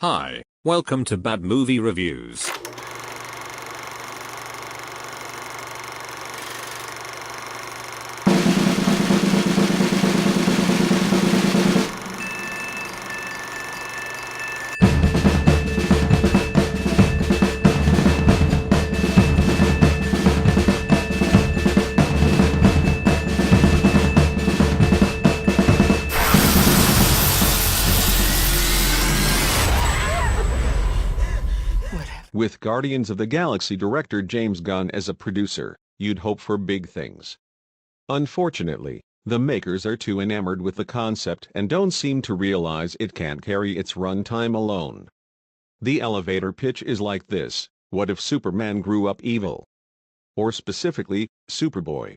Hi, welcome to Bad Movie Reviews. With Guardians of the Galaxy director James Gunn as a producer, you'd hope for big things. Unfortunately, the makers are too enamored with the concept and don't seem to realize it can't carry its runtime alone. The elevator pitch is like this: what if Superman grew up evil? Or specifically, Superboy.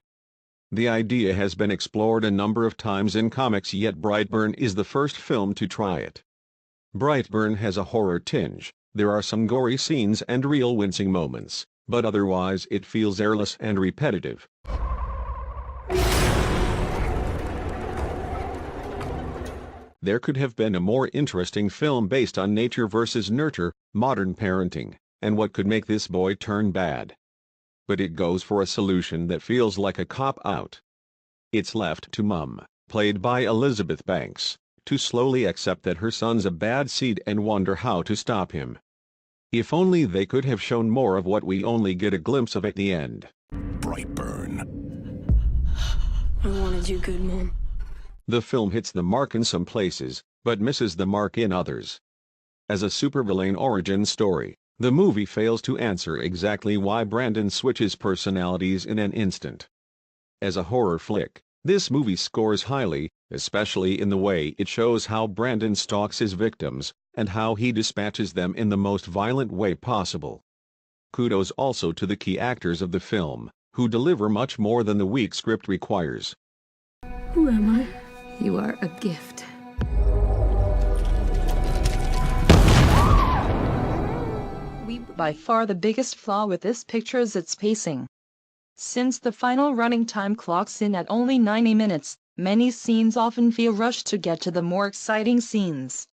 The idea has been explored a number of times in comics, yet Brightburn is the first film to try it. Brightburn has a horror tinge. There are some gory scenes and real wincing moments, but otherwise it feels airless and repetitive. There could have been a more interesting film based on nature versus nurture, modern parenting, and what could make this boy turn bad. But it goes for a solution that feels like a cop-out. It's left to Mom, played by Elizabeth Banks, to slowly accept that her son's a bad seed and wonder how to stop him. If only they could have shown more of what we only get a glimpse of at the end. Brightburn. I want to do good, Mom. The film hits the mark in some places, but misses the mark in others. As a supervillain origin story, the movie fails to answer exactly why Brandon switches personalities in an instant. As a horror flick, this movie scores highly, especially in the way it shows how Brandon stalks his victims, and how he dispatches them in the most violent way possible. Kudos also to the key actors of the film, who deliver much more than the weak script requires. Who am I? You are a gift. By far the biggest flaw with this picture is its pacing. Since the final running time clocks in at only 90 minutes, many scenes often feel rushed to get to the more exciting scenes.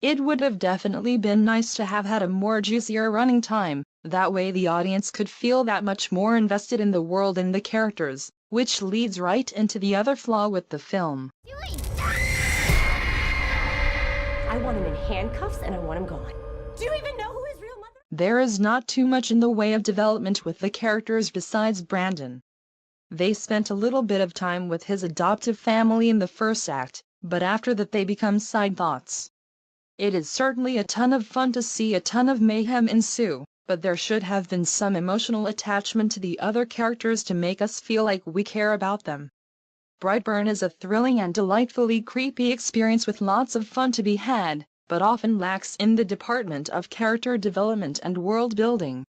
It would have definitely been nice to have had a more juicier running time, that way the audience could feel that much more invested in the world and the characters, which leads right into the other flaw with the film. I want him in handcuffs and I want him gone. Do you even know who his real mother is? There is not too much in the way of development with the characters besides Brandon. They spent a little bit of time with his adoptive family in the first act, but after that they become side thoughts. It is certainly a ton of fun to see a ton of mayhem ensue, but there should have been some emotional attachment to the other characters to make us feel like we care about them. Brightburn is a thrilling and delightfully creepy experience with lots of fun to be had, but often lacks in the department of character development and world building.